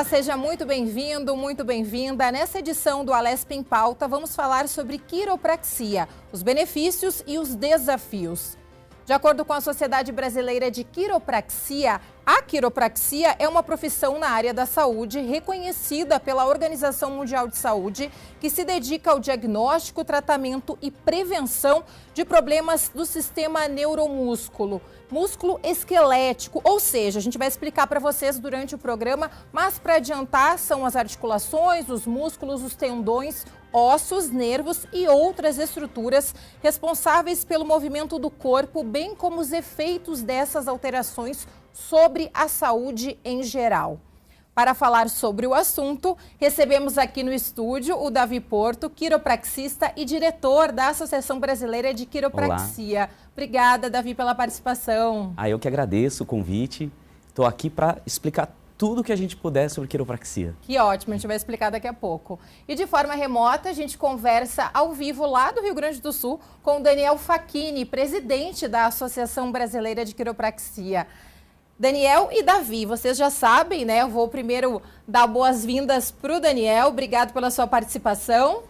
Olá, seja muito bem-vindo, muito bem-vinda. Nessa edição do Alesp em Pauta, vamos falar sobre quiropraxia, os benefícios e os desafios. De acordo com a Sociedade Brasileira de Quiropraxia, a quiropraxia é uma profissão na área da saúde reconhecida pela Organização Mundial de Saúde, que se dedica ao diagnóstico, tratamento e prevenção de problemas do sistema neuromúsculo, músculo esquelético, ou seja, a gente vai explicar para vocês durante o programa, mas para adiantar são as articulações, os músculos, os tendões, ossos, nervos e outras estruturas responsáveis pelo movimento do corpo, bem como os efeitos dessas alterações sobre a saúde em geral. Para falar sobre o assunto, recebemos aqui no estúdio o Davi Porto, quiropraxista e diretor da Associação Brasileira de Quiropraxia. Olá. Obrigada, Davi, pela participação. Eu que agradeço o convite. Estou aqui para explicar tudo o que a gente puder sobre quiropraxia. Que ótimo, a gente vai explicar daqui a pouco. E de forma remota, a gente conversa ao vivo lá do Rio Grande do Sul com o Daniel Facchini, presidente da Associação Brasileira de Quiropraxia. Daniel e Davi, vocês já sabem, né? Eu vou primeiro dar boas-vindas para o Daniel. Obrigado pela sua participação.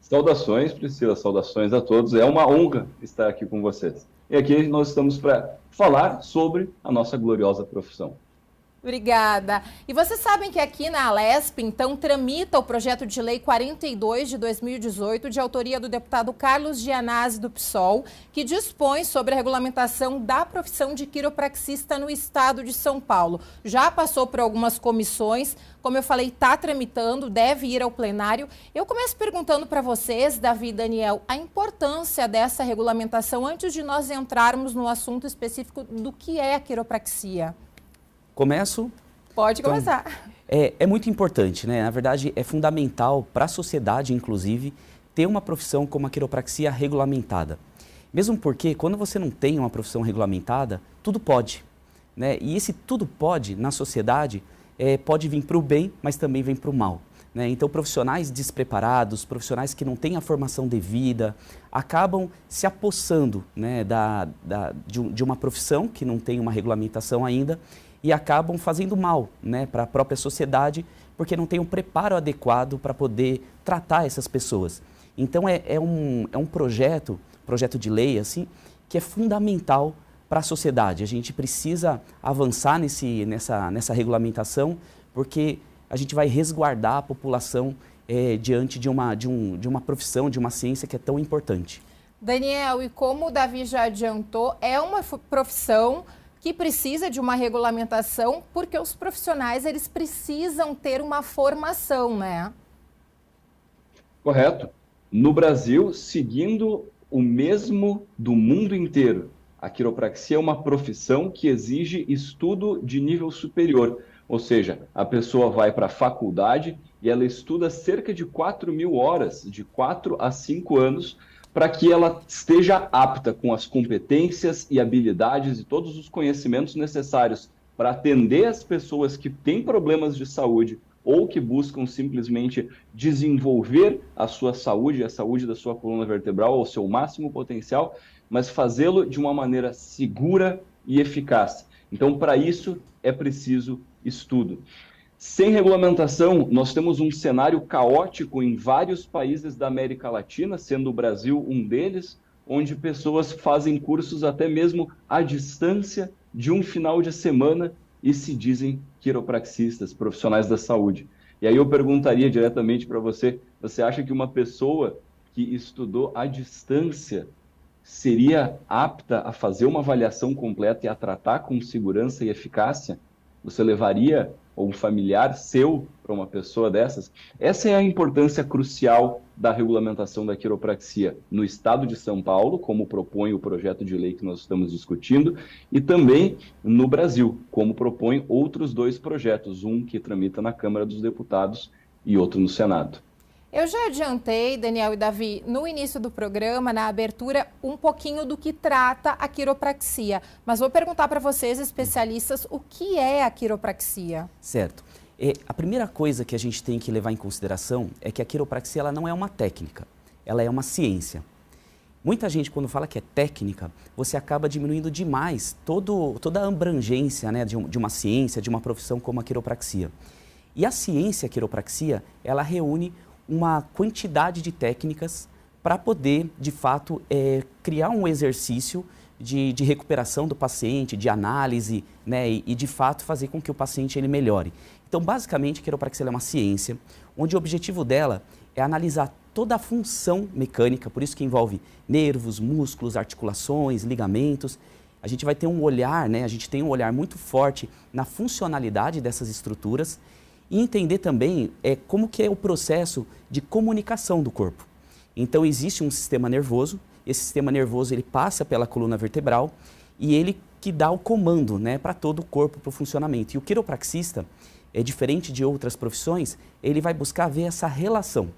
Saudações, Priscila, saudações a todos. É uma honra estar aqui com vocês. E aqui nós estamos para falar sobre a nossa gloriosa profissão. Obrigada. E vocês sabem que aqui na Alesp, então, tramita o projeto de lei 42 de 2018, de autoria do deputado Carlos Gianazzi, do PSOL, que dispõe sobre a regulamentação da profissão de quiropraxista no estado de São Paulo. Já passou por algumas comissões, como eu falei, está tramitando, deve ir ao plenário. Eu começo perguntando para vocês, Davi e Daniel, a importância dessa regulamentação antes de nós entrarmos no assunto específico do que é a quiropraxia. Começo? Pode começar. É muito importante, né? Na verdade, é fundamental para a sociedade, inclusive, ter uma profissão como a quiropraxia regulamentada. Mesmo porque, quando você não tem uma profissão regulamentada, tudo pode, né? E esse tudo pode, na sociedade, pode vir para o bem, mas também vem para o mal, né? Então, profissionais despreparados, profissionais que não têm a formação devida, acabam se apossando, né, de uma profissão que não tem uma regulamentação ainda, e acabam fazendo mal, né, para a própria sociedade, porque não tem um preparo adequado para poder tratar essas pessoas. Então é um projeto de lei assim, que é fundamental para a sociedade. A gente precisa avançar nessa regulamentação, porque a gente vai resguardar a população diante de uma profissão, de uma ciência que é tão importante. Daniel, e como o Davi já adiantou, é uma profissão que precisa de uma regulamentação, porque os profissionais eles precisam ter uma formação, né? Correto. No Brasil, seguindo o mesmo do mundo inteiro, a quiropraxia é uma profissão que exige estudo de nível superior, ou seja, a pessoa vai para a faculdade e ela estuda cerca de 4.000 horas, de 4 a 5 anos, para que ela esteja apta com as competências e habilidades e todos os conhecimentos necessários para atender as pessoas que têm problemas de saúde ou que buscam simplesmente desenvolver a sua saúde, a saúde da sua coluna vertebral ao seu máximo potencial, mas fazê-lo de uma maneira segura e eficaz. Então, para isso, é preciso estudo. Sem regulamentação, nós temos um cenário caótico em vários países da América Latina, sendo o Brasil um deles, onde pessoas fazem cursos até mesmo à distância de um final de semana e se dizem quiropraxistas, profissionais da saúde. E aí eu perguntaria diretamente para você, você acha que uma pessoa que estudou à distância seria apta a fazer uma avaliação completa e a tratar com segurança e eficácia? Você levaria um familiar seu para uma pessoa dessas? Essa é a importância crucial da regulamentação da quiropraxia no estado de São Paulo, como propõe o projeto de lei que nós estamos discutindo, e também no Brasil, como propõe outros 2 projetos, um que tramita na Câmara dos Deputados e outro no Senado. Eu já adiantei, Daniel e Davi, no início do programa, na abertura, um pouquinho do que trata a quiropraxia. Mas vou perguntar para vocês, especialistas, o que é a quiropraxia? Certo. A primeira coisa que a gente tem que levar em consideração é que a quiropraxia ela não é uma técnica, ela é uma ciência. Muita gente, quando fala que é técnica, você acaba diminuindo demais toda a abrangência, né, de uma ciência, de uma profissão como a quiropraxia. E a ciência a quiropraxia, ela reúne uma quantidade de técnicas para poder, de fato, criar um exercício de recuperação do paciente, de análise, né, e de fato fazer com que o paciente ele melhore. Então, basicamente, a quiropraxia é uma ciência onde o objetivo dela é analisar toda a função mecânica, por isso que envolve nervos, músculos, articulações, ligamentos. A gente vai ter um olhar, né, a gente tem um olhar muito forte na funcionalidade dessas estruturas e entender também como que é o processo de comunicação do corpo. Então, existe um sistema nervoso, esse sistema nervoso ele passa pela coluna vertebral e ele que dá o comando, né, para todo o corpo, para o funcionamento. E o quiropraxista, diferente de outras profissões, ele vai buscar ver essa relação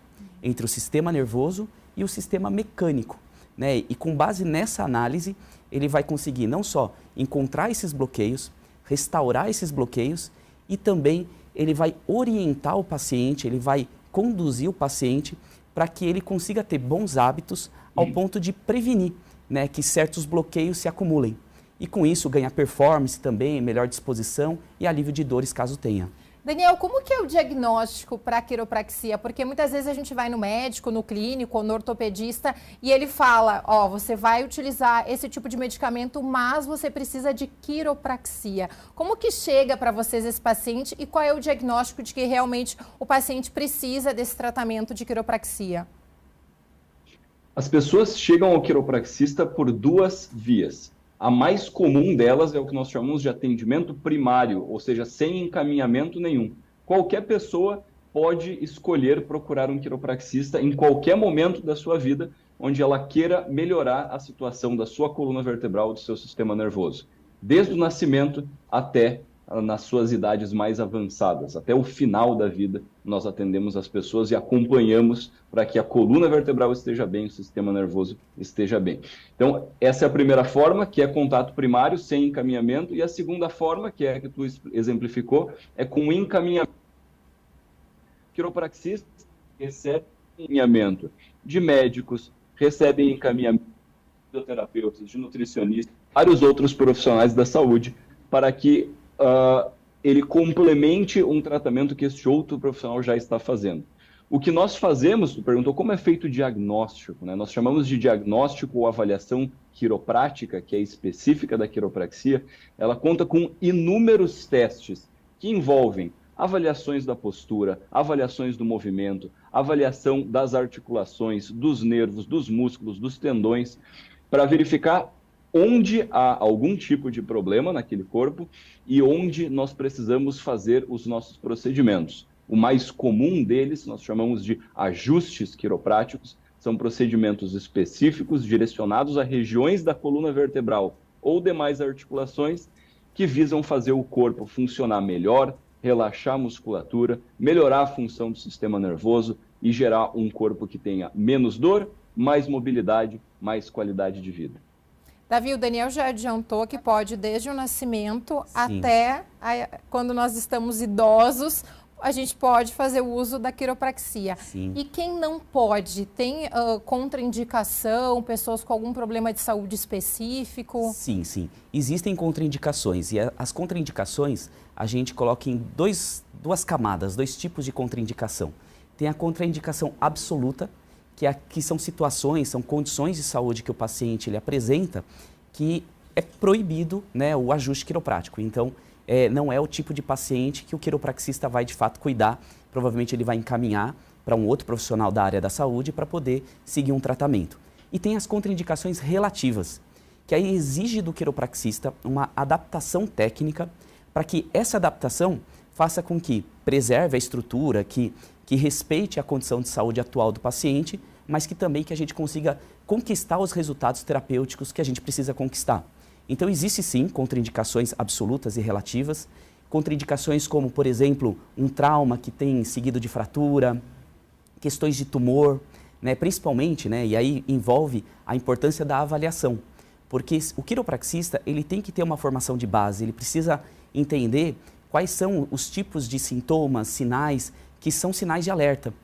entre o sistema nervoso e o sistema mecânico, né? E com base nessa análise, ele vai conseguir não só encontrar esses bloqueios, restaurar esses bloqueios e também ele vai orientar o paciente, ele vai conduzir o paciente para que ele consiga ter bons hábitos ao ponto de prevenir, né, que certos bloqueios se acumulem. E com isso ganhar performance também, melhor disposição e alívio de dores caso tenha. Daniel, como que é o diagnóstico para a quiropraxia? Porque muitas vezes a gente vai no médico, no clínico ou no ortopedista e ele fala, ó, você vai utilizar esse tipo de medicamento, mas você precisa de quiropraxia. Como que chega para vocês esse paciente e qual é o diagnóstico de que realmente o paciente precisa desse tratamento de quiropraxia? As pessoas chegam ao quiropraxista por duas vias. A mais comum delas é o que nós chamamos de atendimento primário, ou seja, sem encaminhamento nenhum. Qualquer pessoa pode escolher procurar um quiropraxista em qualquer momento da sua vida, onde ela queira melhorar a situação da sua coluna vertebral, do seu sistema nervoso. Desde o nascimento até nas suas idades mais avançadas. Até o final da vida, nós atendemos as pessoas e acompanhamos para que a coluna vertebral esteja bem, o sistema nervoso esteja bem. Então, essa é a primeira forma, que é contato primário, sem encaminhamento, e a segunda forma, que é a que tu exemplificou, é com encaminhamento. Quiropraxistas recebem encaminhamento de médicos, recebem encaminhamento de fisioterapeutas, de nutricionistas, vários outros profissionais da saúde, para que ele complemente um tratamento que este outro profissional já está fazendo. O que nós fazemos, tu perguntou como é feito o diagnóstico, né? Nós chamamos de diagnóstico ou avaliação quiroprática, que é específica da quiropraxia. Ela conta com inúmeros testes que envolvem avaliações da postura, avaliações do movimento, avaliação das articulações, dos nervos, dos músculos, dos tendões, para verificar onde há algum tipo de problema naquele corpo e onde nós precisamos fazer os nossos procedimentos. O mais comum deles, nós chamamos de ajustes quiropráticos, são procedimentos específicos direcionados a regiões da coluna vertebral ou demais articulações que visam fazer o corpo funcionar melhor, relaxar a musculatura, melhorar a função do sistema nervoso e gerar um corpo que tenha menos dor, mais mobilidade, mais qualidade de vida. Davi, o Daniel já adiantou que pode desde o nascimento até quando nós estamos idosos, a gente pode fazer o uso da quiropraxia. Sim. E quem não pode? Tem contraindicação, pessoas com algum problema de saúde específico? Sim, sim. Existem contraindicações e as contraindicações a gente coloca em duas camadas, dois tipos de contraindicação. Tem a contraindicação absoluta, que são situações, são condições de saúde que o paciente ele apresenta que é proibido, né, o ajuste quiroprático. Então, não é o tipo de paciente que o quiropraxista vai de fato cuidar. Provavelmente ele vai encaminhar para um outro profissional da área da saúde para poder seguir um tratamento. E tem as contraindicações relativas, que aí exige do quiropraxista uma adaptação técnica para que essa adaptação faça com que preserve a estrutura, que respeite a condição de saúde atual do paciente, mas que também que a gente consiga conquistar os resultados terapêuticos que a gente precisa conquistar. Então, existe sim contraindicações absolutas e relativas, contraindicações como, por exemplo, um trauma que tem seguido de fratura, questões de tumor, né, principalmente, né, e aí envolve a importância da avaliação, porque o quiropraxista ele tem que ter uma formação de base, ele precisa entender quais são os tipos de sintomas, sinais, que são sinais de alerta.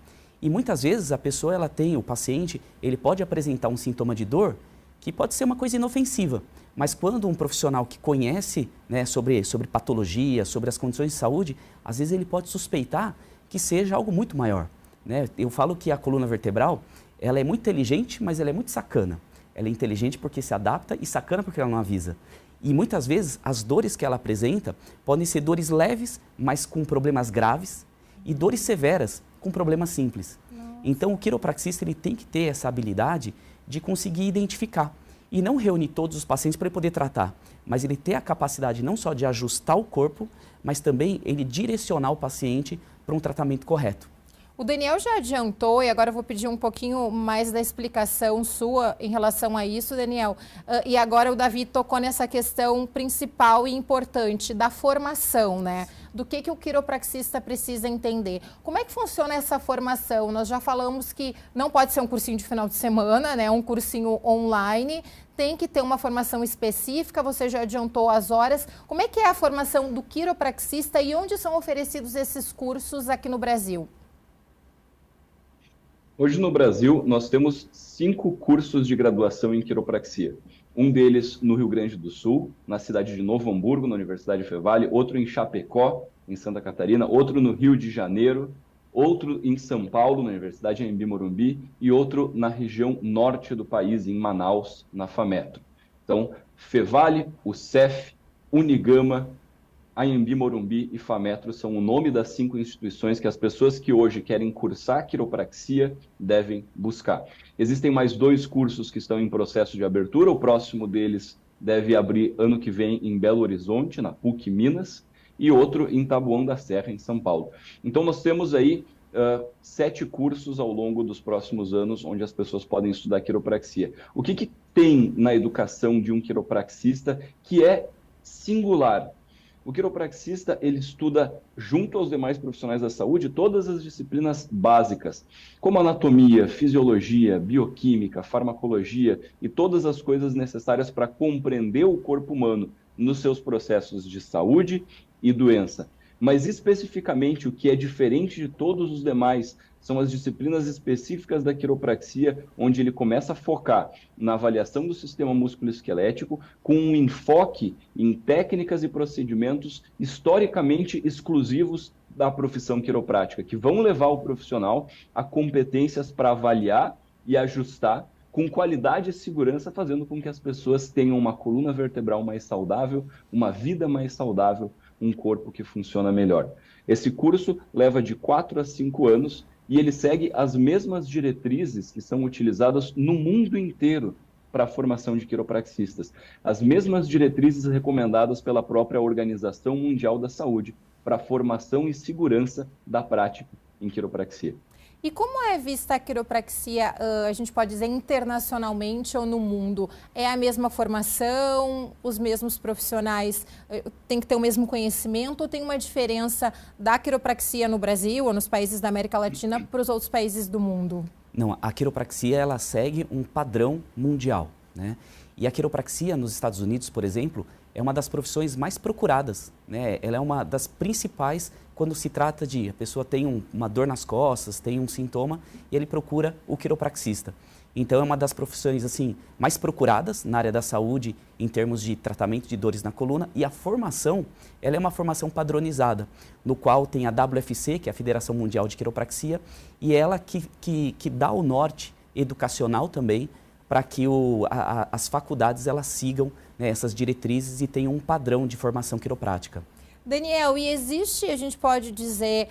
E muitas vezes a pessoa, o paciente, ele pode apresentar um sintoma de dor que pode ser uma coisa inofensiva, mas quando um profissional que conhece, né, sobre patologia, sobre as condições de saúde, às vezes ele pode suspeitar que seja algo muito maior, né? Eu falo que a coluna vertebral, ela é muito inteligente, mas ela é muito sacana. Ela é inteligente porque se adapta e sacana porque ela não avisa. E muitas vezes as dores que ela apresenta podem ser dores leves, mas com problemas graves, e dores severas com problemas simples. Então o quiropraxista ele tem que ter essa habilidade de conseguir identificar e não reunir todos os pacientes para ele poder tratar, mas ele ter a capacidade não só de ajustar o corpo, mas também ele direcionar o paciente para um tratamento correto. O Daniel já adiantou, e agora eu vou pedir um pouquinho mais da explicação sua em relação a isso, Daniel. E agora o Davi tocou nessa questão principal e importante da formação, né? Do que o quiropraxista precisa entender. Como é que funciona essa formação? Nós já falamos que não pode ser um cursinho de final de semana, né? Um cursinho online. Tem que ter uma formação específica, você já adiantou as horas. Como é que é a formação do quiropraxista e onde são oferecidos esses cursos aqui no Brasil? Hoje no Brasil, nós temos 5 cursos de graduação em quiropraxia. Um deles no Rio Grande do Sul, na cidade de Novo Hamburgo, na Universidade Fevale, outro em Chapecó, em Santa Catarina, outro no Rio de Janeiro, outro em São Paulo, na Universidade Anhembi Morumbi, e outro na região norte do país, em Manaus, na FAMetro. Então, Fevale, UCEF, Unigama, Anhembi Morumbi e FAMetro são o nome das 5 instituições que as pessoas que hoje querem cursar quiropraxia devem buscar. Existem mais 2 cursos que estão em processo de abertura. O próximo deles deve abrir ano que vem em Belo Horizonte, na PUC Minas, e outro em Taboão da Serra, em São Paulo. Então nós temos aí 7 cursos ao longo dos próximos anos onde as pessoas podem estudar quiropraxia. O que tem na educação de um quiropraxista que é singular? O quiropraxista, ele estuda, junto aos demais profissionais da saúde, todas as disciplinas básicas, como anatomia, fisiologia, bioquímica, farmacologia e todas as coisas necessárias para compreender o corpo humano nos seus processos de saúde e doença. Mas especificamente o que é diferente de todos os demais são as disciplinas específicas da quiropraxia, onde ele começa a focar na avaliação do sistema músculo-esquelético com um enfoque em técnicas e procedimentos historicamente exclusivos da profissão quiroprática, que vão levar o profissional a competências para avaliar e ajustar com qualidade e segurança, fazendo com que as pessoas tenham uma coluna vertebral mais saudável, uma vida mais saudável, um corpo que funciona melhor. Esse curso leva de 4 a 5 anos e ele segue as mesmas diretrizes que são utilizadas no mundo inteiro para a formação de quiropraxistas. As mesmas diretrizes recomendadas pela própria Organização Mundial da Saúde para a formação e segurança da prática em quiropraxia. E como é vista a quiropraxia, a gente pode dizer, internacionalmente ou no mundo? É a mesma formação, os mesmos profissionais têm que ter o mesmo conhecimento ou tem uma diferença da quiropraxia no Brasil ou nos países da América Latina para os outros países do mundo? Não, a quiropraxia ela segue um padrão mundial, né? E a quiropraxia nos Estados Unidos, por exemplo, é uma das profissões mais procuradas, né? Ela é uma das principais quando se trata de a pessoa tem uma dor nas costas, tem um sintoma e ele procura o quiropraxista. Então é uma das profissões assim mais procuradas na área da saúde em termos de tratamento de dores na coluna, e a formação, ela é uma formação padronizada, no qual tem a WFC, que é a Federação Mundial de Quiropraxia, e ela que dá o norte educacional também para que as faculdades elas sigam, né, essas diretrizes e tenham um padrão de formação quiroprática. Daniel, e existe, a gente pode dizer,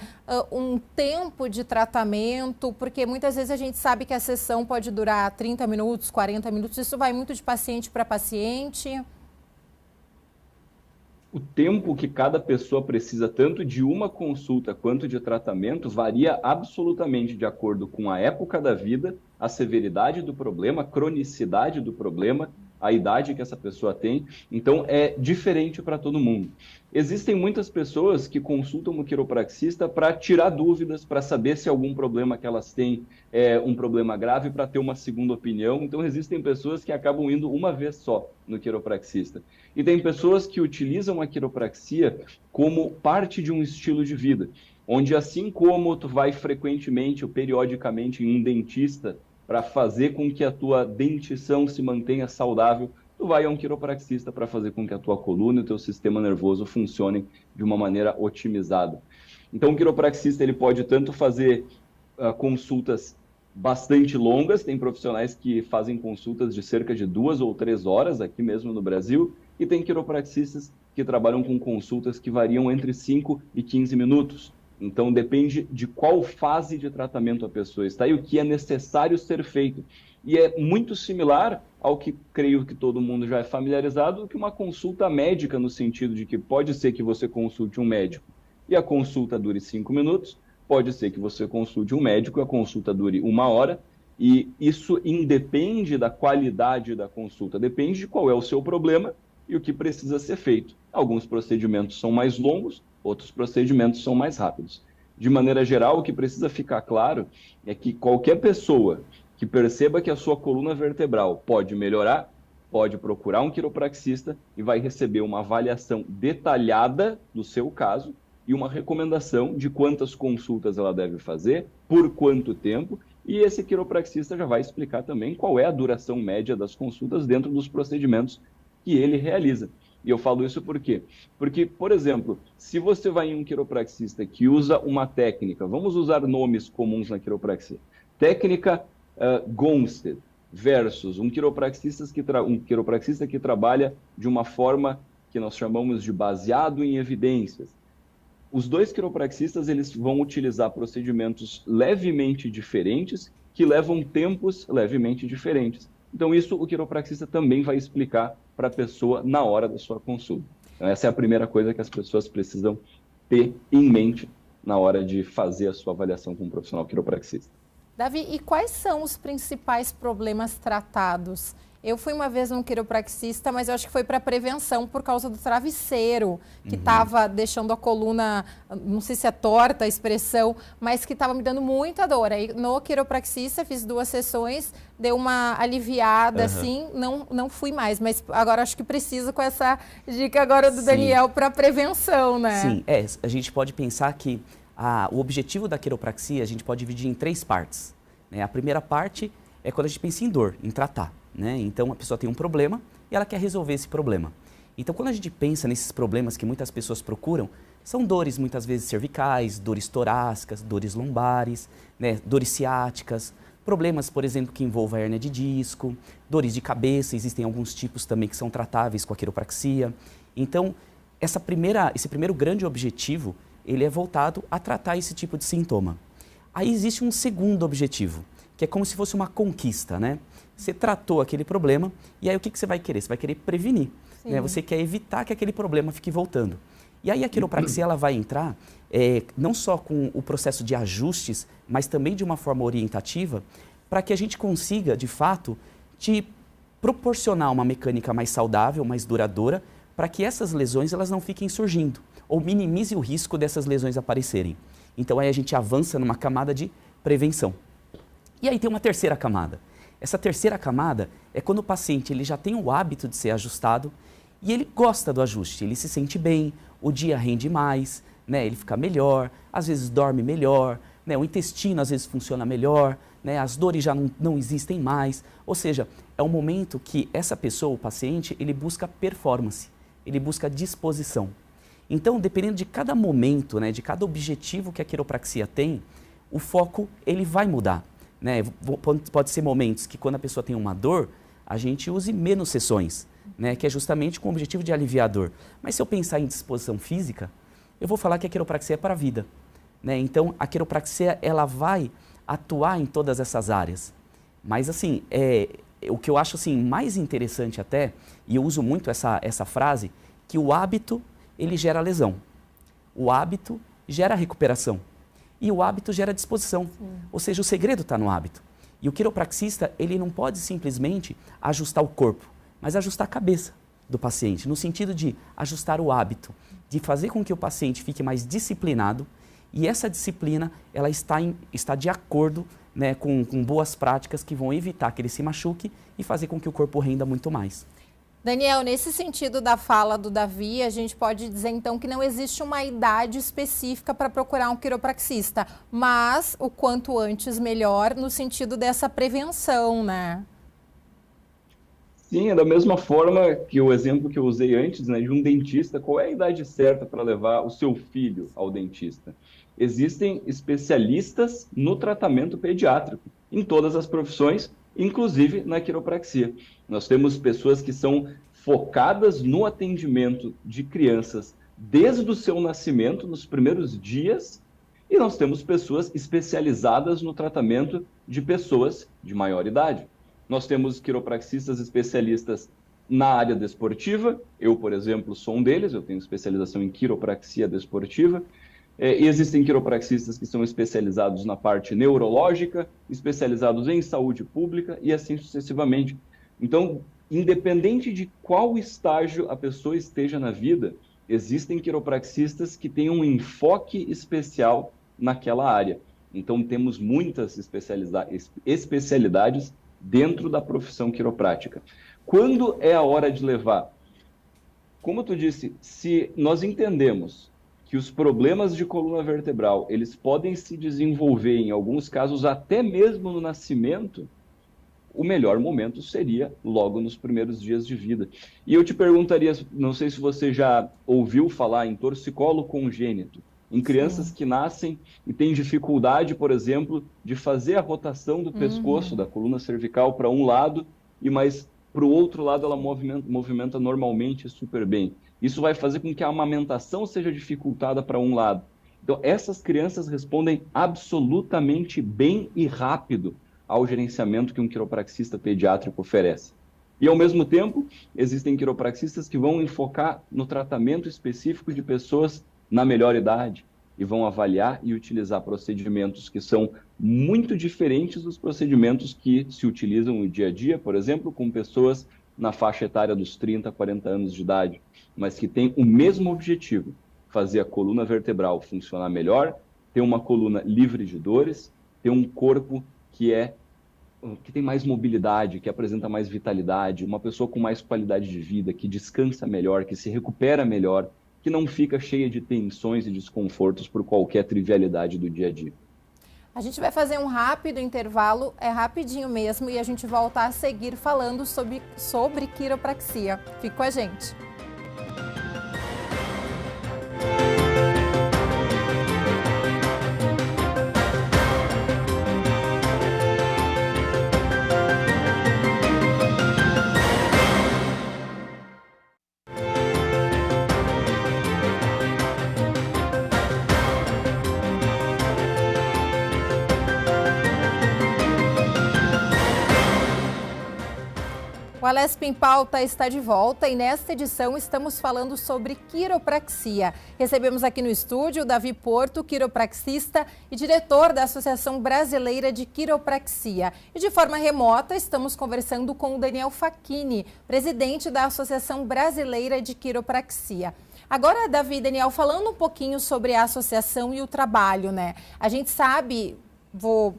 um tempo de tratamento? Porque muitas vezes a gente sabe que a sessão pode durar 30 minutos, 40 minutos, isso vai muito de paciente para paciente. O tempo que cada pessoa precisa, tanto de uma consulta quanto de tratamento, varia absolutamente de acordo com a época da vida, a severidade do problema, a cronicidade do problema, a idade que essa pessoa tem. Então, é diferente para todo mundo. Existem muitas pessoas que consultam o quiropraxista para tirar dúvidas, para saber se algum problema que elas têm é um problema grave, para ter uma segunda opinião. Então, existem pessoas que acabam indo uma vez só no quiropraxista. E tem pessoas que utilizam a quiropraxia como parte de um estilo de vida. onde assim como tu vai frequentemente ou periodicamente em um dentista para fazer com que a tua dentição se mantenha saudável, tu vai a um quiropraxista para fazer com que a tua coluna e o teu sistema nervoso funcionem de uma maneira otimizada. Então, o quiropraxista ele pode tanto fazer consultas bastante longas, tem profissionais que fazem consultas de cerca de 2 ou 3 horas aqui mesmo no Brasil, e tem quiropraxistas que trabalham com consultas que variam entre 5 e 15 minutos. Então, depende de qual fase de tratamento a pessoa está e o que é necessário ser feito. E é muito similar ao que creio que todo mundo já é familiarizado, que uma consulta médica, no sentido de que pode ser que você consulte um médico e a consulta dure 5 minutos, pode ser que você consulte um médico e a consulta dure 1 hora, e isso independe da qualidade da consulta, depende de qual é o seu problema e o que precisa ser feito. Alguns procedimentos são mais longos, outros procedimentos são mais rápidos. De maneira geral, o que precisa ficar claro é que qualquer pessoa que perceba que a sua coluna vertebral pode melhorar, pode procurar um quiropraxista e vai receber uma avaliação detalhada do seu caso e uma recomendação de quantas consultas ela deve fazer, por quanto tempo, e esse quiropraxista já vai explicar também qual é a duração média das consultas dentro dos procedimentos que ele realiza. E eu falo isso por quê? Porque, por exemplo, se você vai em um quiropraxista que usa uma técnica, vamos usar nomes comuns na quiropraxia, técnica Gonstead versus um quiropraxista que trabalha de uma forma que nós chamamos de baseado em evidências. Os dois quiropraxistas eles vão utilizar procedimentos levemente diferentes que levam tempos levemente diferentes. Então isso o quiropraxista também vai explicar para a pessoa na hora da sua consulta. Então, essa é a primeira coisa que as pessoas precisam ter em mente na hora de fazer a sua avaliação com um profissional quiropraxista. Davi, e quais são os principais problemas tratados? Eu fui uma vez num quiropraxista, mas eu acho que foi para prevenção por causa do travesseiro, que estava deixando a coluna, não sei se é torta a expressão, mas que estava me dando muita dor. Aí no quiropraxista fiz 2 sessões, deu uma aliviada, assim, não fui mais. Mas agora acho que preciso com essa dica agora do Daniel para prevenção, né? Sim, a gente pode pensar que o objetivo da quiropraxia a gente pode dividir em 3 partes. Né? A primeira parte é quando a gente pensa em dor, em tratar. Né? Então, a pessoa tem um problema e ela quer resolver esse problema. Então, quando a gente pensa nesses problemas que muitas pessoas procuram, são dores muitas vezes cervicais, dores torácicas, dores lombares, né? Dores ciáticas, problemas, por exemplo, que envolvam a hérnia de disco, dores de cabeça, existem alguns tipos também que são tratáveis com a quiropraxia. Então, esse primeiro grande objetivo, ele é voltado a tratar esse tipo de sintoma. Aí existe um segundo objetivo, que é como se fosse uma conquista, né? Você tratou aquele problema e aí o que você vai querer? Você vai querer prevenir, né? Você quer evitar que aquele problema fique voltando. E aí a quiropraxia ela vai entrar não só com o processo de ajustes, mas também de uma forma orientativa para que a gente consiga, de fato, te proporcionar uma mecânica mais saudável, mais duradoura, para que essas lesões elas não fiquem surgindo ou minimize o risco dessas lesões aparecerem. Então aí a gente avança numa camada de prevenção. E aí tem uma terceira camada. Essa terceira camada é quando o paciente ele já tem o hábito de ser ajustado e ele gosta do ajuste, ele se sente bem, o dia rende mais, né? Ele fica melhor, às vezes dorme melhor, né? O intestino às vezes funciona melhor, né? As dores já não existem mais. Ou seja, é um momento que essa pessoa, o paciente, ele busca performance, ele busca disposição. Então, dependendo de cada momento, né, de cada objetivo que a quiropraxia tem, o foco ele vai mudar. Né? Pode ser momentos que quando a pessoa tem uma dor, a gente use menos sessões, né? Que é justamente com o objetivo de aliviar a dor. Mas se eu pensar em disposição física, eu vou falar que a quiropraxia é para a vida. Né? Então, a quiropraxia ela vai atuar em todas essas áreas. Mas assim, o que eu acho assim, mais interessante até, e eu uso muito essa frase, que o hábito ele gera lesão. O hábito gera recuperação. E o hábito gera disposição. Sim. Ou seja, o segredo está no hábito. E o quiropraxista, ele não pode simplesmente ajustar o corpo, mas ajustar a cabeça do paciente, no sentido de ajustar o hábito, de fazer com que o paciente fique mais disciplinado, e essa disciplina, ela está de acordo, né, com boas práticas que vão evitar que ele se machuque e fazer com que o corpo renda muito mais. Daniel, nesse sentido da fala do Davi, a gente pode dizer então que não existe uma idade específica para procurar um quiropraxista, mas o quanto antes melhor no sentido dessa prevenção, né? Sim, é da mesma forma que o exemplo que eu usei antes, né, de um dentista, qual é a idade certa para levar o seu filho ao dentista? Existem especialistas no tratamento pediátrico, em todas as profissões, inclusive na quiropraxia. Nós temos pessoas que são focadas no atendimento de crianças desde o seu nascimento, nos primeiros dias, e nós temos pessoas especializadas no tratamento de pessoas de maior idade. Nós temos quiropraxistas especialistas na área desportiva. Eu, por exemplo, sou um deles. Eu tenho especialização em quiropraxia desportiva. E existem quiropraxistas que são especializados na parte neurológica, especializados em saúde pública e assim sucessivamente. Então, independente de qual estágio a pessoa esteja na vida, existem quiropraxistas que têm um enfoque especial naquela área. Então, temos muitas especialidades dentro da profissão quiroprática. Quando é a hora de levar? Como tu disse, se nós entendemos que os problemas de coluna vertebral, eles podem se desenvolver, em alguns casos, até mesmo no nascimento, o melhor momento seria logo nos primeiros dias de vida. E eu te perguntaria, não sei se você já ouviu falar em torcicolo congênito, em crianças que nascem e têm dificuldade, por exemplo, de fazer a rotação do pescoço, da coluna cervical para um lado, e mais para o outro lado ela movimenta normalmente super bem. Isso vai fazer com que a amamentação seja dificultada para um lado. Então, essas crianças respondem absolutamente bem e rápido ao gerenciamento que um quiropraxista pediátrico oferece. E, ao mesmo tempo, existem quiropraxistas que vão enfocar no tratamento específico de pessoas na melhor idade e vão avaliar e utilizar procedimentos que são muito diferentes dos procedimentos que se utilizam no dia a dia, por exemplo, com pessoas na faixa etária dos 30 a 40 anos de idade, mas que têm o mesmo objetivo, fazer a coluna vertebral funcionar melhor, ter uma coluna livre de dores, ter um corpo que tem mais mobilidade, que apresenta mais vitalidade, uma pessoa com mais qualidade de vida, que descansa melhor, que se recupera melhor, que não fica cheia de tensões e desconfortos por qualquer trivialidade do dia a dia. A gente vai fazer um rápido intervalo, é rapidinho mesmo, e a gente volta a seguir falando sobre quiropraxia. Fique com a gente. O Alesp em Pauta está de volta e nesta edição estamos falando sobre quiropraxia. Recebemos aqui no estúdio o Davi Porto, quiropraxista e diretor da Associação Brasileira de Quiropraxia. E de forma remota estamos conversando com o Daniel Facchini, presidente da Associação Brasileira de Quiropraxia. Agora, Davi e Daniel, falando um pouquinho sobre a associação e o trabalho, né? A gente sabe, vou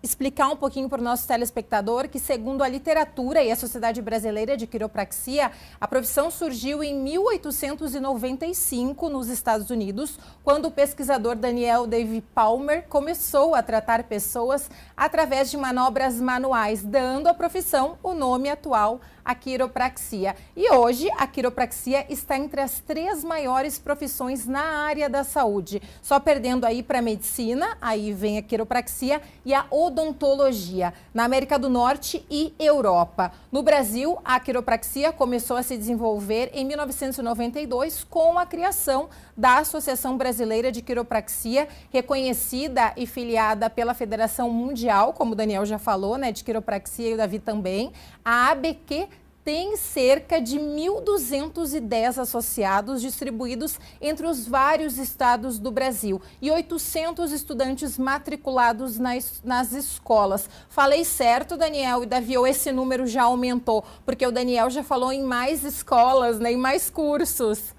explicar um pouquinho para o nosso telespectador que, segundo a literatura e a Sociedade Brasileira de Quiropraxia, a profissão surgiu em 1895 nos Estados Unidos, quando o pesquisador Daniel David Palmer começou a tratar pessoas através de manobras manuais, dando à profissão o nome atual, a quiropraxia. E hoje a quiropraxia está entre as 3 maiores profissões na área da saúde, só perdendo aí para a medicina, aí vem a quiropraxia e a odontologia, na América do Norte e Europa. No Brasil, a quiropraxia começou a se desenvolver em 1992 com a criação da Associação Brasileira de Quiropraxia, reconhecida e filiada pela Federação Mundial, como o Daniel já falou, né, de quiropraxia, e o Davi também. A ABQ tem cerca de 1.210 associados distribuídos entre os vários estados do Brasil e 800 estudantes matriculados nas escolas. Falei certo, Daniel e Davi, ou esse número já aumentou? Porque o Daniel já falou em mais escolas, né, em mais cursos.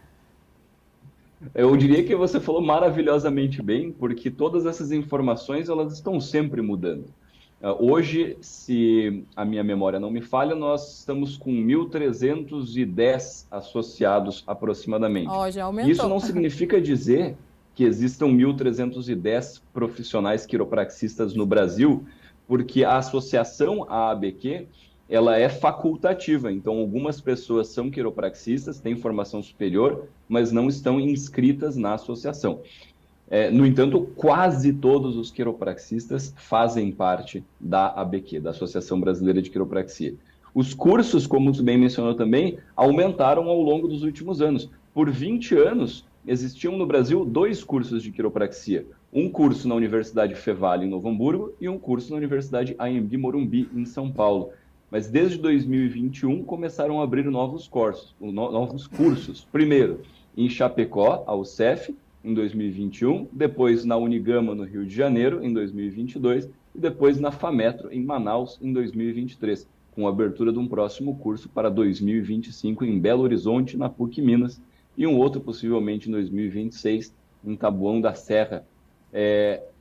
Eu diria que você falou maravilhosamente bem, porque todas essas informações elas estão sempre mudando. Hoje, se a minha memória não me falha, nós estamos com 1.310 associados aproximadamente. Já aumentou. Isso não significa dizer que existam 1.310 profissionais quiropraxistas no Brasil, porque a associação AABQ, ela é facultativa. Então, algumas pessoas são quiropraxistas, têm formação superior, mas não estão inscritas na associação. No entanto, quase todos os quiropraxistas fazem parte da ABQ, da Associação Brasileira de Quiropraxia. Os cursos, como você bem mencionou também, aumentaram ao longo dos últimos anos. Por 20 anos, existiam no Brasil 2 cursos de quiropraxia. Um curso na Universidade Fevale, em Novo Hamburgo, e um curso na Universidade Anhembi Morumbi, em São Paulo. Mas desde 2021 começaram a abrir novos cursos. Primeiro, em Chapecó, a UCEF, em 2021, depois na Unigama, no Rio de Janeiro, em 2022, e depois na FAMetro, em Manaus, em 2023, com a abertura de um próximo curso para 2025 em Belo Horizonte, na PUC Minas, e um outro possivelmente em 2026, em Taboão da Serra,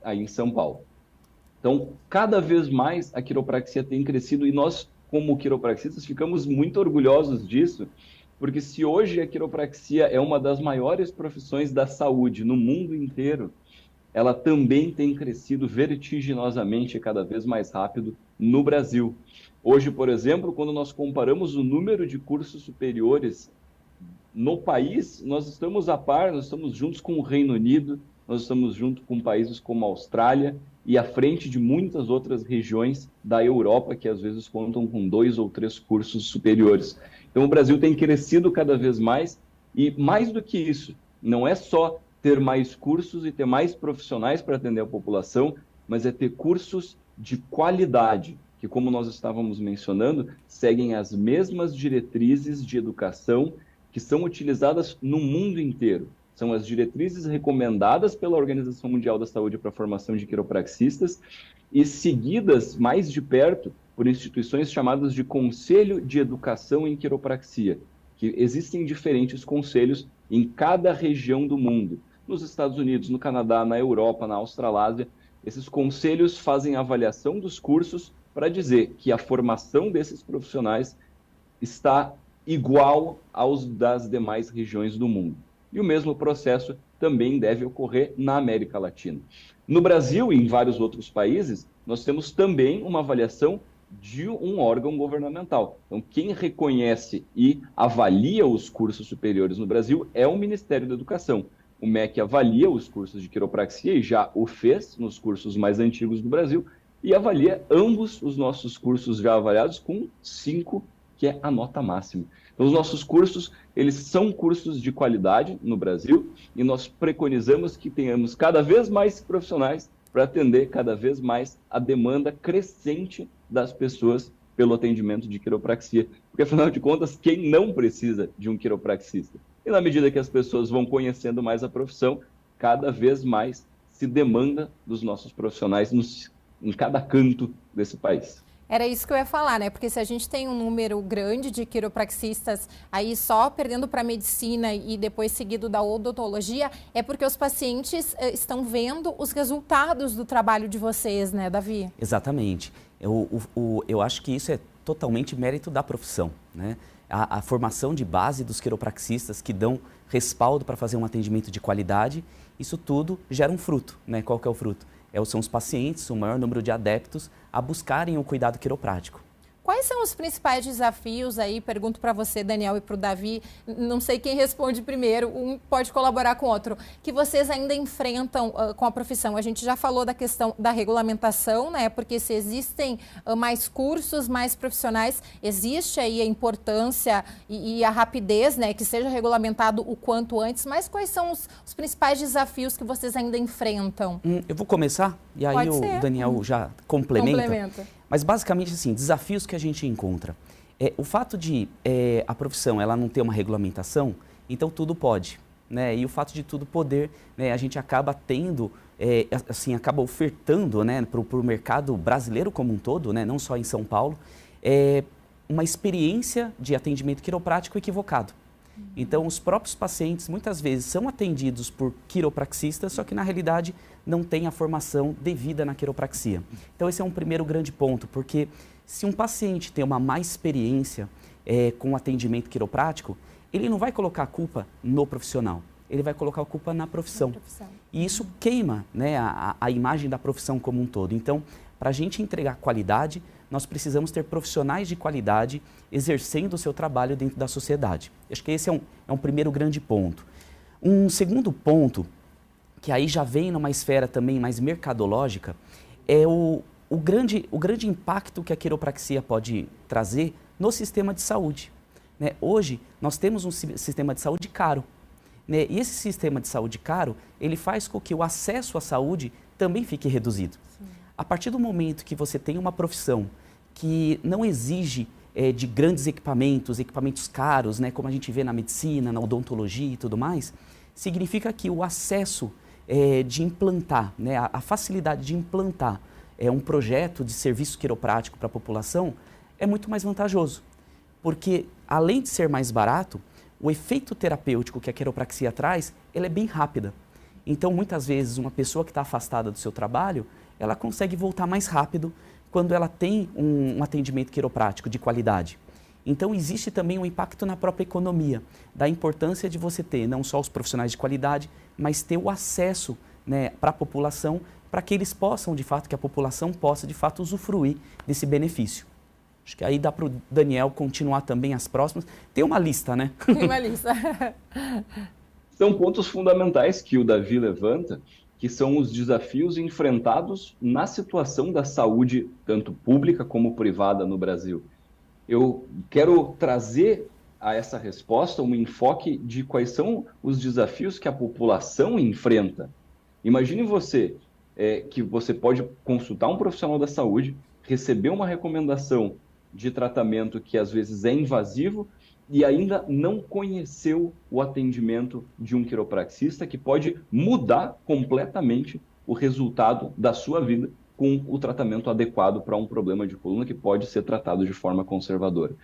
aí em São Paulo. Então, cada vez mais a quiropraxia tem crescido e nós, como quiropraxistas, ficamos muito orgulhosos disso, porque se hoje a quiropraxia é uma das maiores profissões da saúde no mundo inteiro, ela também tem crescido vertiginosamente e cada vez mais rápido no Brasil. Hoje, por exemplo, quando nós comparamos o número de cursos superiores no país, nós estamos a par, nós estamos juntos com o Reino Unido, nós estamos junto com países como a Austrália e à frente de muitas outras regiões da Europa que às vezes contam com 2 ou 3 cursos superiores. Então o Brasil tem crescido cada vez mais e mais do que isso, não é só ter mais cursos e ter mais profissionais para atender a população, mas é ter cursos de qualidade, que como nós estávamos mencionando, seguem as mesmas diretrizes de educação que são utilizadas no mundo inteiro. São as diretrizes recomendadas pela Organização Mundial da Saúde para a formação de quiropraxistas e seguidas mais de perto por instituições chamadas de Conselho de Educação em Quiropraxia, que existem diferentes conselhos em cada região do mundo. Nos Estados Unidos, no Canadá, na Europa, na Australásia, esses conselhos fazem avaliação dos cursos para dizer que a formação desses profissionais está igual aos das demais regiões do mundo. E o mesmo processo também deve ocorrer na América Latina. No Brasil e em vários outros países, nós temos também uma avaliação de um órgão governamental. Então, quem reconhece e avalia os cursos superiores no Brasil é o Ministério da Educação. O MEC avalia os cursos de quiropraxia e já o fez nos cursos mais antigos do Brasil e avalia ambos os nossos cursos já avaliados com 5, que é a nota máxima. Então, os nossos cursos, eles são cursos de qualidade no Brasil e nós preconizamos que tenhamos cada vez mais profissionais para atender cada vez mais a demanda crescente das pessoas pelo atendimento de quiropraxia. Porque, afinal de contas, quem não precisa de um quiropraxista? E na medida que as pessoas vão conhecendo mais a profissão, cada vez mais se demanda dos nossos profissionais em cada canto desse país. Era isso que eu ia falar, né? Porque se a gente tem um número grande de quiropraxistas aí só perdendo para a medicina e depois seguido da odontologia, é porque os pacientes estão vendo os resultados do trabalho de vocês, né, Davi? Exatamente. Eu acho que isso é totalmente mérito da profissão, né? A formação de base dos quiropraxistas que dão respaldo para fazer um atendimento de qualidade, isso tudo gera um fruto, né? Qual que é o fruto? São os pacientes, o maior número de adeptos a buscarem o cuidado quiroprático. Quais são os principais desafios aí? Pergunto para você, Daniel, e para o Davi, não sei quem responde primeiro, um pode colaborar com o outro, que vocês ainda enfrentam com a profissão. A gente já falou da questão da regulamentação, né? Porque se existem mais cursos, mais profissionais, existe aí a importância e a rapidez, né? Que seja regulamentado o quanto antes, mas quais são os principais desafios que vocês ainda enfrentam? Eu vou começar e aí o Daniel já complementa. Mas basicamente, assim, desafios que a gente encontra. O fato de a profissão ela não ter uma regulamentação, então tudo pode, né? E o fato de tudo poder, né, a gente acaba tendo, acaba ofertando, né, para o mercado brasileiro como um todo, né, não só em São Paulo, uma experiência de atendimento quiroprático equivocado. Então, os próprios pacientes, muitas vezes, são atendidos por quiropraxistas, só que, na realidade, não têm a formação devida na quiropraxia. Então, esse é um primeiro grande ponto, porque se um paciente tem uma má experiência com o atendimento quiroprático, ele não vai colocar a culpa no profissional, ele vai colocar a culpa na profissão. E isso queima, né, a imagem da profissão como um todo. Então, para a gente entregar qualidade, nós precisamos ter profissionais de qualidade exercendo o seu trabalho dentro da sociedade. Acho que esse é um primeiro grande ponto. Um segundo ponto, que aí já vem numa esfera também mais mercadológica, é o grande impacto que a quiropraxia pode trazer no sistema de saúde. Né? Hoje, nós temos um sistema de saúde caro. Né? E esse sistema de saúde caro, ele faz com que o acesso à saúde também fique reduzido. Sim. A partir do momento que você tem uma profissão que não exige de grandes equipamentos caros, né, como a gente vê na medicina, na odontologia e tudo mais, significa que o acesso de implantar, né, a facilidade de implantar um projeto de serviço quiroprático para a população é muito mais vantajoso. Porque, além de ser mais barato, o efeito terapêutico que a quiropraxia traz, ela é bem rápida. Então, muitas vezes, uma pessoa que está afastada do seu trabalho, ela consegue voltar mais rápido quando ela tem um atendimento quiroprático de qualidade. Então, existe também um impacto na própria economia, da importância de você ter não só os profissionais de qualidade, mas ter o acesso, né, para a população, para que eles possam, de fato, que a população possa, de fato, usufruir desse benefício. Acho que aí dá para o Daniel continuar também as próximas. Tem uma lista, né? Tem uma lista. São pontos fundamentais que o Davi levanta, que são os desafios enfrentados na situação da saúde, tanto pública como privada no Brasil. Eu quero trazer a essa resposta um enfoque de quais são os desafios que a população enfrenta. Imagine você que você pode consultar um profissional da saúde, receber uma recomendação de tratamento que às vezes é invasivo e ainda não conheceu o atendimento de um quiropraxista que pode mudar completamente o resultado da sua vida com o tratamento adequado para um problema de coluna que pode ser tratado de forma conservadora.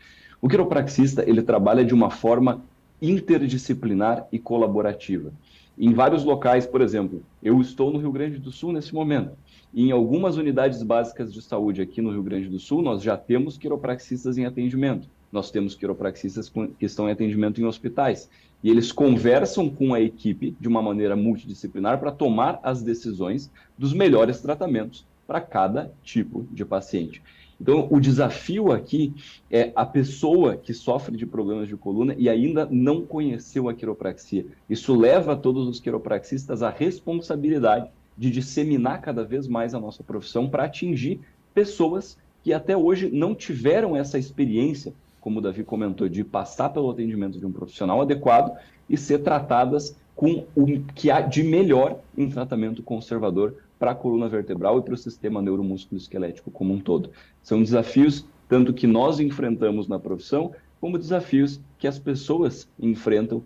O quiropraxista, ele trabalha de uma forma interdisciplinar e colaborativa. Em vários locais, por exemplo, eu estou no Rio Grande do Sul nesse momento, e em algumas unidades básicas de saúde aqui no Rio Grande do Sul, nós já temos quiropraxistas em atendimento. Nós temos quiropraxistas que estão em atendimento em hospitais. E eles conversam com a equipe de uma maneira multidisciplinar para tomar as decisões dos melhores tratamentos para cada tipo de paciente. Então, o desafio aqui é a pessoa que sofre de problemas de coluna e ainda não conheceu a quiropraxia. Isso leva todos os quiropraxistas à responsabilidade de disseminar cada vez mais a nossa profissão para atingir pessoas que até hoje não tiveram essa experiência, como o Davi comentou, de passar pelo atendimento de um profissional adequado e ser tratadas com o que há de melhor em tratamento conservador para a coluna vertebral e para o sistema neuromusculoesquelético como um todo. São desafios tanto que nós enfrentamos na profissão, como desafios que as pessoas enfrentam,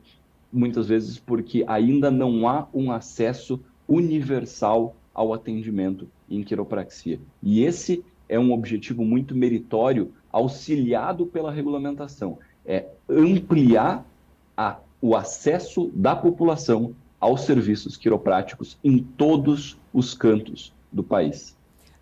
muitas vezes porque ainda não há um acesso universal ao atendimento em quiropraxia. E esse é um objetivo muito meritório, auxiliado pela regulamentação, é ampliar o acesso da população aos serviços quiropráticos em todos os cantos do país.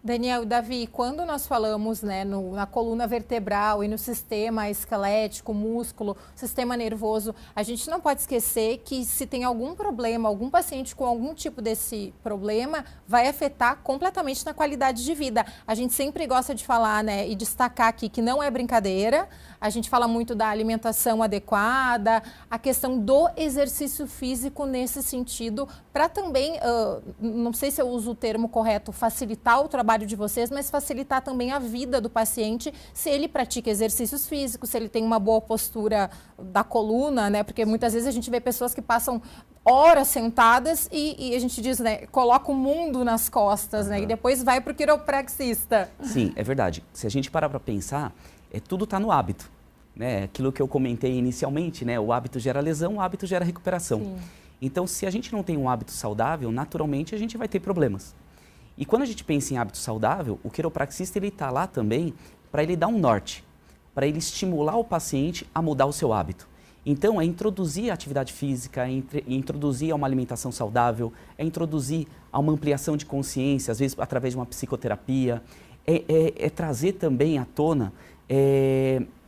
Daniel, Davi, quando nós falamos, né, na coluna vertebral e no sistema esquelético, músculo, sistema nervoso, a gente não pode esquecer que se tem algum problema, algum paciente com algum tipo desse problema, vai afetar completamente na qualidade de vida. A gente sempre gosta de falar, né, e destacar aqui que não é brincadeira, a gente fala muito da alimentação adequada, a questão do exercício físico nesse sentido, para também, não sei se eu uso o termo correto, facilitar o trabalho de vocês, mas facilitar também a vida do paciente se ele pratica exercícios físicos, se ele tem uma boa postura da coluna, né? Porque muitas vezes a gente vê pessoas que passam horas sentadas e a gente diz, né, coloca o mundo nas costas, né? E depois vai para o quiropraxista. Sim, é verdade. Se a gente parar para pensar, tudo está no hábito, né? Aquilo que eu comentei inicialmente, né? O hábito gera lesão, o hábito gera recuperação. Sim. Então, se a gente não tem um hábito saudável, naturalmente a gente vai ter problemas. E quando a gente pensa em hábito saudável, o quiropraxista ele está lá também para ele dar um norte, para ele estimular o paciente a mudar o seu hábito. Então, é introduzir a atividade física, introduzir uma alimentação saudável, é introduzir uma ampliação de consciência, às vezes através de uma psicoterapia, é trazer também à tona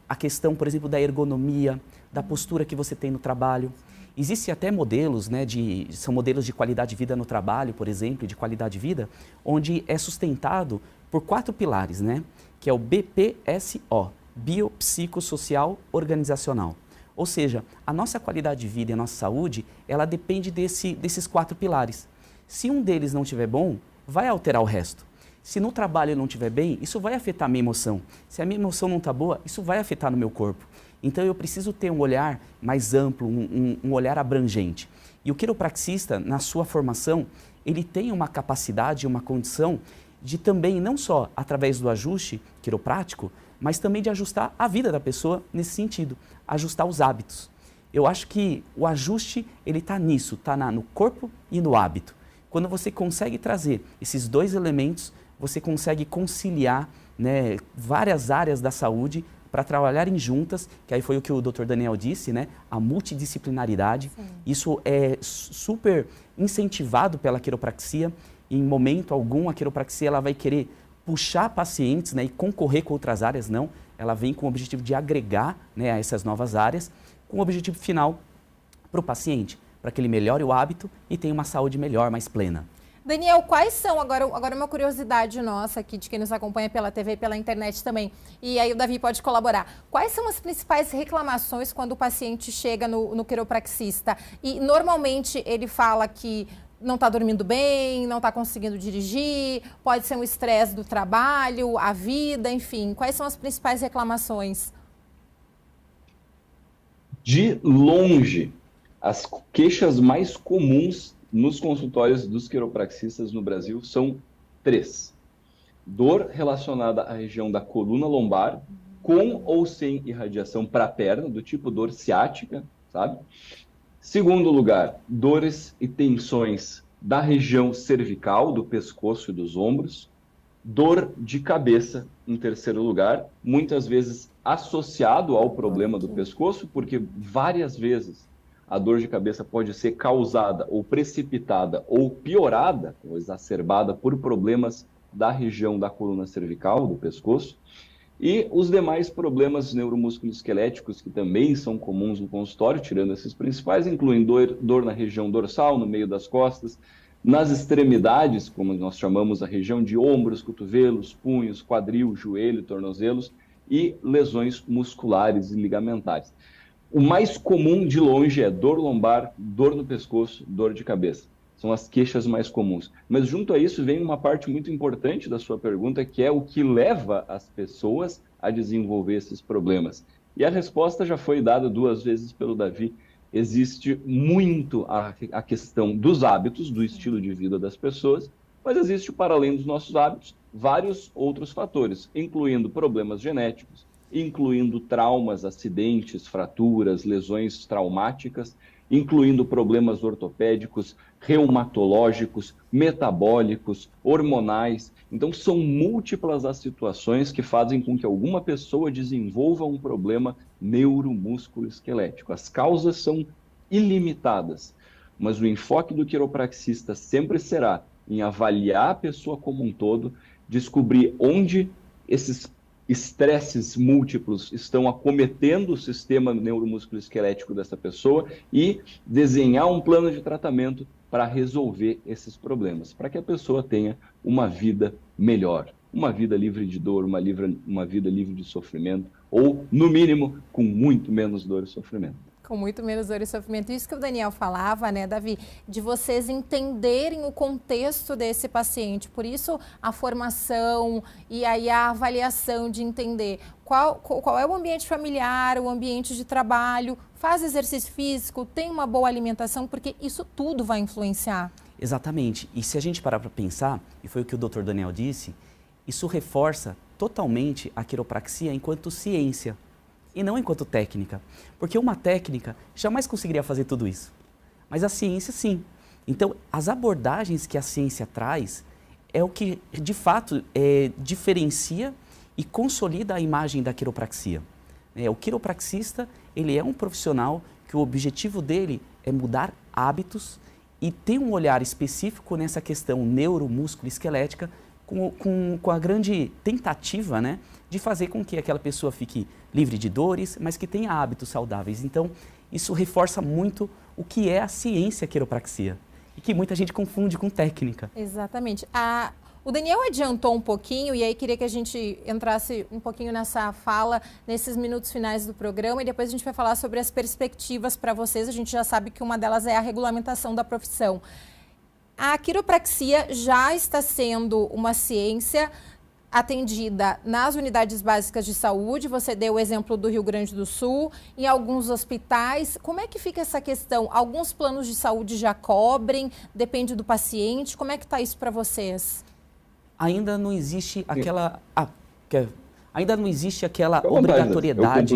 a questão, por exemplo, da ergonomia, da postura que você tem no trabalho. Existem até modelos, né, são modelos de qualidade de vida no trabalho, por exemplo, de qualidade de vida, onde é sustentado por 4 pilares, né, que é o BPSO, Biopsicossocial Organizacional. Ou seja, a nossa qualidade de vida e a nossa saúde, ela depende desses 4 pilares. Se um deles não estiver bom, vai alterar o resto. Se no trabalho eu não estiver bem, isso vai afetar a minha emoção. Se a minha emoção não está boa, isso vai afetar no meu corpo. Então eu preciso ter um olhar mais amplo, um olhar abrangente. E o quiropraxista, na sua formação, ele tem uma capacidade, uma condição de também, não só através do ajuste quiroprático, mas também de ajustar a vida da pessoa nesse sentido, ajustar os hábitos. Eu acho que o ajuste, ele está nisso, está no corpo e no hábito. Quando você consegue trazer esses 2 elementos, você consegue conciliar, né, várias áreas da saúde para trabalharem juntas, que aí foi o que o Dr. Daniel disse, né, a multidisciplinaridade. Sim. Isso é super incentivado pela quiropraxia. Em momento algum, a quiropraxia ela vai querer puxar pacientes, né, e concorrer com outras áreas, não. Ela vem com o objetivo de agregar, né, a essas novas áreas, com o objetivo final para o paciente, para que ele melhore o hábito e tenha uma saúde melhor, mais plena. Daniel, quais são, agora uma curiosidade nossa aqui, de quem nos acompanha pela TV e pela internet também, e aí o Davi pode colaborar. Quais são as principais reclamações quando o paciente chega no quiropraxista? E normalmente ele fala que não está dormindo bem, não está conseguindo dirigir, pode ser um estresse do trabalho, a vida, enfim. Quais são as principais reclamações? De longe, as queixas mais comuns nos consultórios dos quiropraxistas no Brasil são 3. Dor relacionada à região da coluna lombar, com ou sem irradiação para a perna, do tipo dor ciática, sabe? Segundo lugar, dores e tensões da região cervical, do pescoço e dos ombros. Dor de cabeça, em terceiro lugar, muitas vezes associado ao problema do pescoço, porque várias vezes a dor de cabeça pode ser causada ou precipitada ou piorada, ou exacerbada por problemas da região da coluna cervical, do pescoço. E os demais problemas neuromusculoesqueléticos, que também são comuns no consultório, tirando esses principais, incluem dor na região dorsal, no meio das costas, nas extremidades, como nós chamamos a região de ombros, cotovelos, punhos, quadril, joelho, tornozelos, e lesões musculares e ligamentares. O mais comum de longe é dor lombar, dor no pescoço, dor de cabeça. São as queixas mais comuns. Mas junto a isso vem uma parte muito importante da sua pergunta, que é o que leva as pessoas a desenvolver esses problemas. E a resposta já foi dada 2 vezes pelo Davi. Existe muito a questão dos hábitos, do estilo de vida das pessoas, mas existe, para além dos nossos hábitos, vários outros fatores, incluindo problemas genéticos, incluindo traumas, acidentes, fraturas, lesões traumáticas, incluindo problemas ortopédicos, reumatológicos, metabólicos, hormonais. Então, são múltiplas as situações que fazem com que alguma pessoa desenvolva um problema neuromusculoesquelético. As causas são ilimitadas, mas o enfoque do quiropraxista sempre será em avaliar a pessoa como um todo, descobrir onde esses estresses múltiplos estão acometendo o sistema neuromusculoesquelético dessa pessoa e desenhar um plano de tratamento para resolver esses problemas, para que a pessoa tenha uma vida melhor, uma vida livre de dor, uma vida livre de sofrimento, ou, no mínimo, com muito menos dor e sofrimento. Com muito menos dor e sofrimento. Isso que o Daniel falava, né, Davi? De vocês entenderem o contexto desse paciente. Por isso, a formação e aí a avaliação de entender qual é o ambiente familiar, o ambiente de trabalho, faz exercício físico, tem uma boa alimentação, porque isso tudo vai influenciar. Exatamente. E se a gente parar para pensar, e foi o que o Dr. Daniel disse, isso reforça totalmente a quiropraxia enquanto ciência. E não enquanto técnica, porque uma técnica jamais conseguiria fazer tudo isso, mas a ciência sim. Então, as abordagens que a ciência traz é o que, de fato, diferencia e consolida a imagem da quiropraxia. O quiropraxista, ele é um profissional que o objetivo dele é mudar hábitos e ter um olhar específico nessa questão neuro-músculo-esquelética com a grande tentativa, né, de fazer com que aquela pessoa fique livre de dores, mas que tenha hábitos saudáveis. Então, isso reforça muito o que é a ciência quiropraxia e que muita gente confunde com técnica. Exatamente. O Daniel adiantou um pouquinho e aí queria que a gente entrasse um pouquinho nessa fala nesses minutos finais do programa e depois a gente vai falar sobre as perspectivas para vocês. A gente já sabe que uma delas é a regulamentação da profissão. A quiropraxia já está sendo uma ciência atendida nas unidades básicas de saúde. Você deu o exemplo do Rio Grande do Sul, em alguns hospitais. Como é que fica essa questão? Alguns planos de saúde já cobrem, depende do paciente. Como é que está isso para vocês? Ainda não existe aquela obrigatoriedade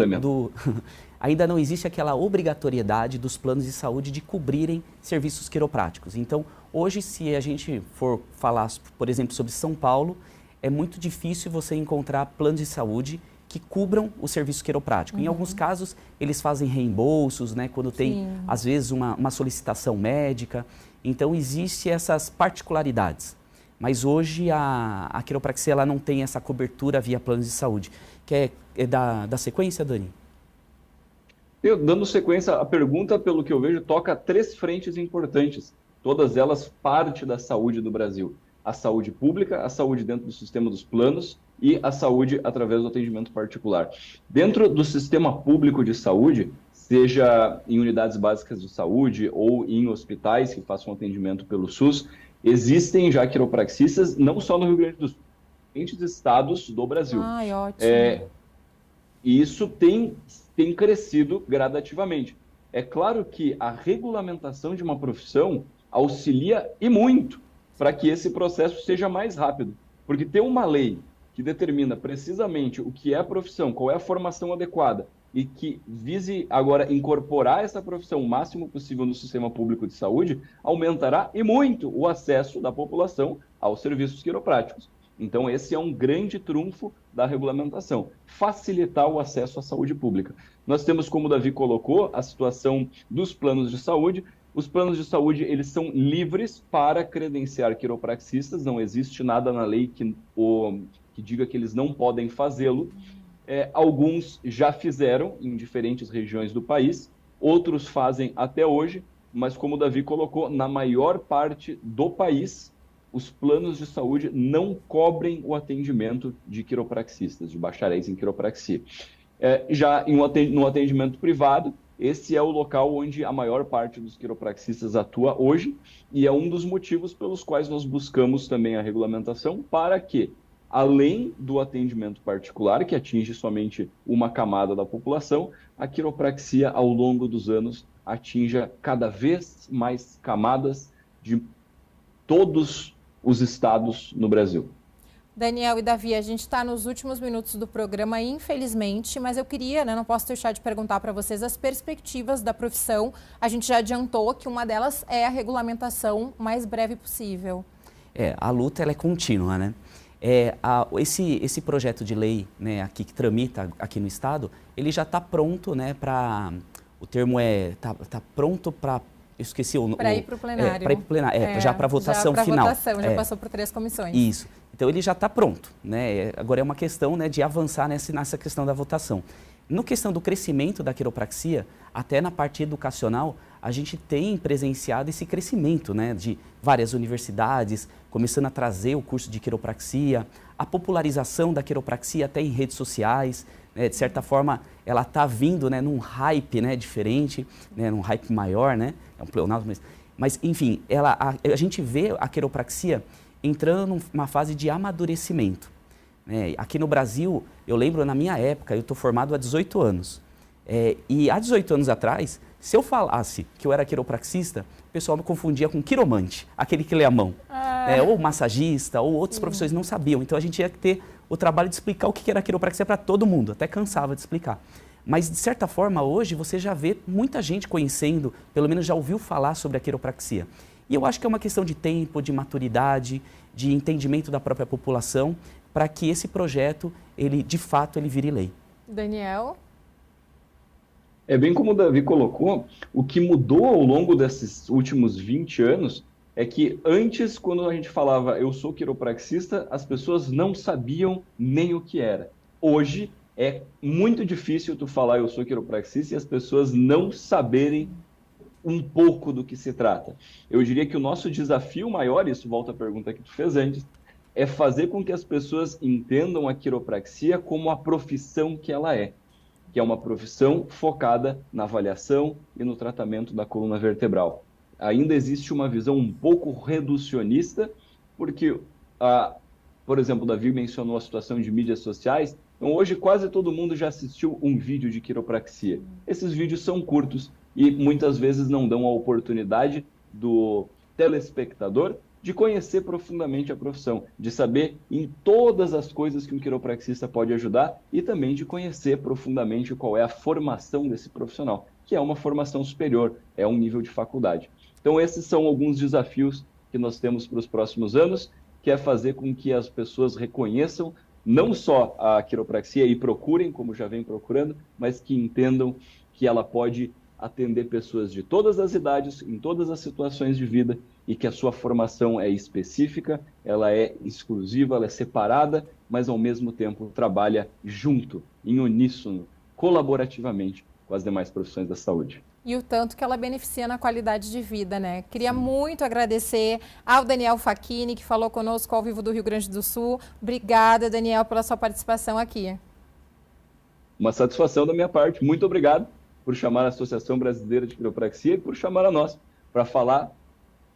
ainda não existe aquela obrigatoriedade dos planos de saúde de cobrirem serviços quiropráticos. Então, hoje, se a gente for falar, por exemplo, sobre São Paulo, é muito difícil você encontrar planos de saúde que cubram o serviço quiroprático. Em alguns casos, eles fazem reembolsos, né, quando tem, às vezes, uma solicitação médica. Então, existem essas particularidades. Mas hoje a quiropraxia ela não tem essa cobertura via planos de saúde. Quer dar sequência, Dani? Dando sequência, a pergunta, pelo que eu vejo, toca 3 frentes importantes. Todas elas parte da saúde do Brasil. A saúde pública, a saúde dentro do sistema dos planos e a saúde através do atendimento particular. Dentro do sistema público de saúde, seja em unidades básicas de saúde ou em hospitais que façam atendimento pelo SUS, existem já quiropraxistas, não só no Rio Grande do Sul, em muitos estados do Brasil. Ai, ótimo. E isso tem crescido gradativamente. É claro que a regulamentação de uma profissão auxilia e muito para que esse processo seja mais rápido. Porque ter uma lei que determina precisamente o que é a profissão, qual é a formação adequada, e que vise agora incorporar essa profissão o máximo possível no sistema público de saúde, aumentará e muito o acesso da população aos serviços quiropráticos. Então, esse é um grande trunfo da regulamentação, facilitar o acesso à saúde pública. Nós temos, como o Davi colocou, a situação dos planos de saúde. Os planos de saúde, eles são livres para credenciar quiropraxistas, não existe nada na lei que diga que eles não podem fazê-lo. Alguns já fizeram em diferentes regiões do país, outros fazem até hoje, mas como o Davi colocou, na maior parte do país, os planos de saúde não cobrem o atendimento de quiropraxistas, de bacharéis em quiropraxia. Já no atendimento privado, esse é o local onde a maior parte dos quiropraxistas atua hoje, e é um dos motivos pelos quais nós buscamos também a regulamentação para que, além do atendimento particular, que atinge somente uma camada da população, a quiropraxia, ao longo dos anos, atinja cada vez mais camadas de todos os estados no Brasil. Daniel e Davi, a gente está nos últimos minutos do programa, infelizmente, mas eu queria, não posso deixar de perguntar para vocês as perspectivas da profissão. A gente já adiantou que uma delas é a regulamentação o mais breve possível. A luta ela é contínua, né? Esse projeto de lei, né, aqui, que tramita aqui no Estado, ele já está pronto, né, o termo tá pronto para... Eu esqueci o... Para ir para o plenário. Para ir para o plenário, já para a votação final. Já passou por 3 comissões. Isso. Então, ele já está pronto, né? Agora é uma questão, né, de avançar nessa questão da votação. No questão do crescimento da quiropraxia, até na parte educacional, a gente tem presenciado esse crescimento, né, de várias universidades começando a trazer o curso de quiropraxia, a popularização da quiropraxia até em redes sociais, né, de certa forma ela está vindo, né, num hype, né, diferente, né, num hype maior, né, é um pleonasmo, mas enfim, a gente vê a quiropraxia entrando numa fase de amadurecimento. Aqui no Brasil, eu lembro na minha época, eu estou formado há 18 anos, e há 18 anos atrás, se eu falasse que eu era quiropraxista, o pessoal me confundia com quiromante, aquele que lê a mão, ou massagista, ou outras profissões não sabiam. Então a gente ia ter o trabalho de explicar o que era quiropraxia para todo mundo, até cansava de explicar. Mas de certa forma hoje você já vê muita gente conhecendo, pelo menos já ouviu falar sobre a quiropraxia. E eu acho que é uma questão de tempo, de maturidade, de entendimento da própria população, para que esse projeto, de fato, ele vire lei. Daniel? É bem como o Davi colocou, o que mudou ao longo desses últimos 20 anos é que antes, quando a gente falava eu sou quiropraxista, as pessoas não sabiam nem o que era. Hoje é muito difícil tu falar eu sou quiropraxista e as pessoas não saberem um pouco do que se trata. Eu diria que o nosso desafio maior, isso volta à pergunta que tu fez antes, é fazer com que as pessoas entendam a quiropraxia como a profissão que ela é, que é uma profissão focada na avaliação e no tratamento da coluna vertebral. Ainda existe uma visão um pouco reducionista, porque, por exemplo, o Davi mencionou a situação de mídias sociais, então hoje quase todo mundo já assistiu um vídeo de quiropraxia. Esses vídeos são curtos e muitas vezes não dão a oportunidade do telespectador de conhecer profundamente a profissão, de saber em todas as coisas que um quiropraxista pode ajudar e também de conhecer profundamente qual é a formação desse profissional, que é uma formação superior, é um nível de faculdade. Então esses são alguns desafios que nós temos para os próximos anos, que é fazer com que as pessoas reconheçam não só a quiropraxia e procurem, como já vem procurando, mas que entendam que ela pode atender pessoas de todas as idades, em todas as situações de vida, e que a sua formação é específica, ela é exclusiva, ela é separada, mas ao mesmo tempo trabalha junto, em uníssono, colaborativamente com as demais profissões da saúde. E o tanto que ela beneficia na qualidade de vida, né? Queria muito agradecer ao Daniel Facchini, que falou conosco ao vivo do Rio Grande do Sul. Obrigada, Daniel, pela sua participação aqui. Uma satisfação da minha parte. Muito obrigado por chamar a Associação Brasileira de Quiropraxia e por chamar a nós para falar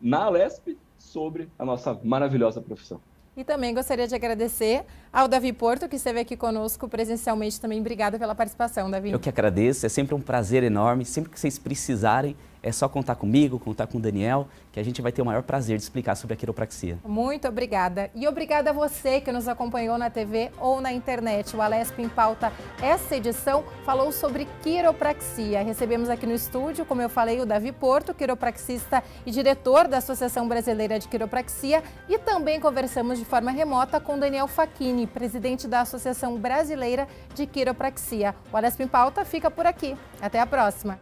na Alesp sobre a nossa maravilhosa profissão. E também gostaria de agradecer ao Davi Porto, que esteve aqui conosco presencialmente também. Obrigada pela participação, Davi. Eu que agradeço, é sempre um prazer enorme. Sempre que vocês precisarem, é só contar comigo, contar com o Daniel, que a gente vai ter o maior prazer de explicar sobre a quiropraxia. Muito obrigada. E obrigada a você que nos acompanhou na TV ou na internet. O Alesp em Pauta, essa edição, falou sobre quiropraxia. Recebemos aqui no estúdio, como eu falei, o Davi Porto, quiropraxista e diretor da Associação Brasileira de Quiropraxia. E também conversamos de forma remota com Daniel Facchini, presidente da Associação Brasileira de Quiropraxia. O Alesp em Pauta fica por aqui. Até a próxima.